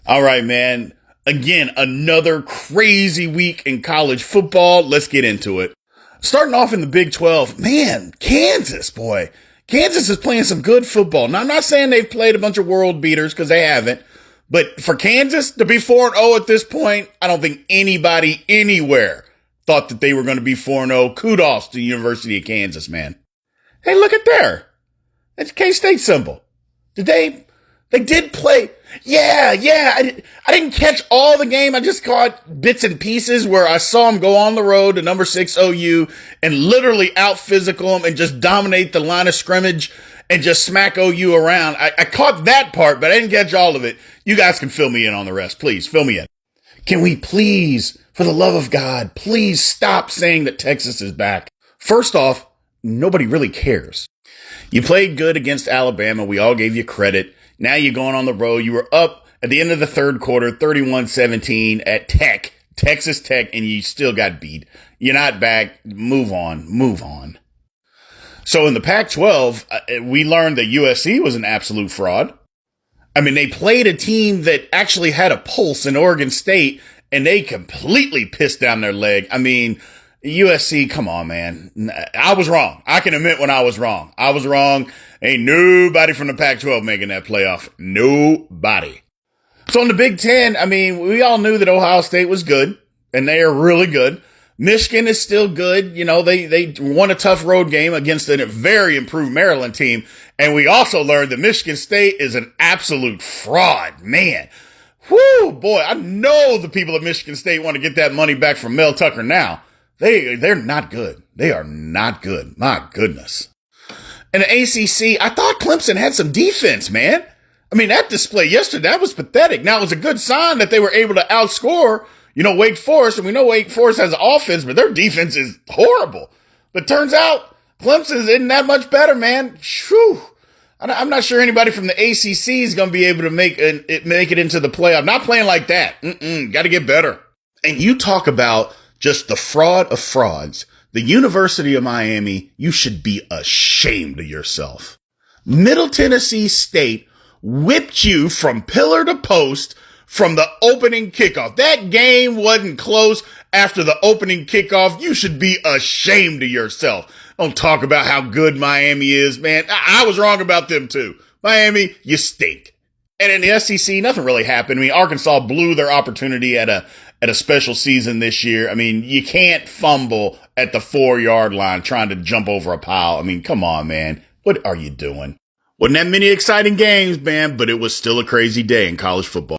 All right, man. Again, another crazy week in college football. Let's get into it. Starting off in the Big 12, man, Kansas, boy. Kansas is playing some good football. Now, I'm not saying they've played a bunch of world beaters because they haven't, but for Kansas to be 4-0 at this point, I don't think anybody anywhere thought that they were going to be 4-0. Kudos to the University of Kansas, man. Hey, look at there. That's K-State symbol. They did play. Yeah. I didn't catch all the game. I just caught bits and pieces where I saw them go on the road to number 6 OU and literally out physical them and just dominate the line of scrimmage and just smack OU around. I caught that part, but I didn't catch all of it. You guys can fill me in on the rest. Please fill me in. Can we please, for the love of God, please stop saying that Texas is back? First off, nobody really cares. You played good against Alabama. We all gave you credit. Now you're going on the road. You were up at the end of the third quarter, 31-17 at Texas Tech, and you still got beat. You're not back. Move on. So in the Pac-12, we learned that USC was an absolute fraud. I mean, they played a team that actually had a pulse in Oregon State, and they completely pissed down their leg. I mean, USC, come on, man. I was wrong. I can admit when I was wrong. I was wrong. Ain't nobody from the Pac-12 making that playoff. Nobody. So in the Big Ten, I mean, we all knew that Ohio State was good, and they are really good. Michigan is still good. You know, they won a tough road game against a very improved Maryland team. And we also learned that Michigan State is an absolute fraud, man. Whoo, boy, I know the people at Michigan State want to get that money back from Mel Tucker now. They're not good. They are not good. My goodness. In the ACC, I thought Clemson had some defense, man. I mean, that display yesterday, that was pathetic. Now, it was a good sign that they were able to outscore, Wake Forest. And we know Wake Forest has an offense, but their defense is horrible. But turns out Clemson isn't that much better, man. Whew. I'm not sure anybody from the ACC is going to be able to make it into the playoff. Not playing like that. Got to get better. And you talk about just the fraud of frauds. The University of Miami, you should be ashamed of yourself. Middle Tennessee State whipped you from pillar to post from the opening kickoff. That game wasn't close after the opening kickoff. You should be ashamed of yourself. Don't talk about how good Miami is, man. I was wrong about them too. Miami, you stink. And in the SEC, nothing really happened. I mean, Arkansas blew their opportunity at a special season this year. I mean, you can't fumble at the 4-yard line trying to jump over a pile. I mean, come on, man. What are you doing? Wasn't that many exciting games, man, but it was still a crazy day in college football.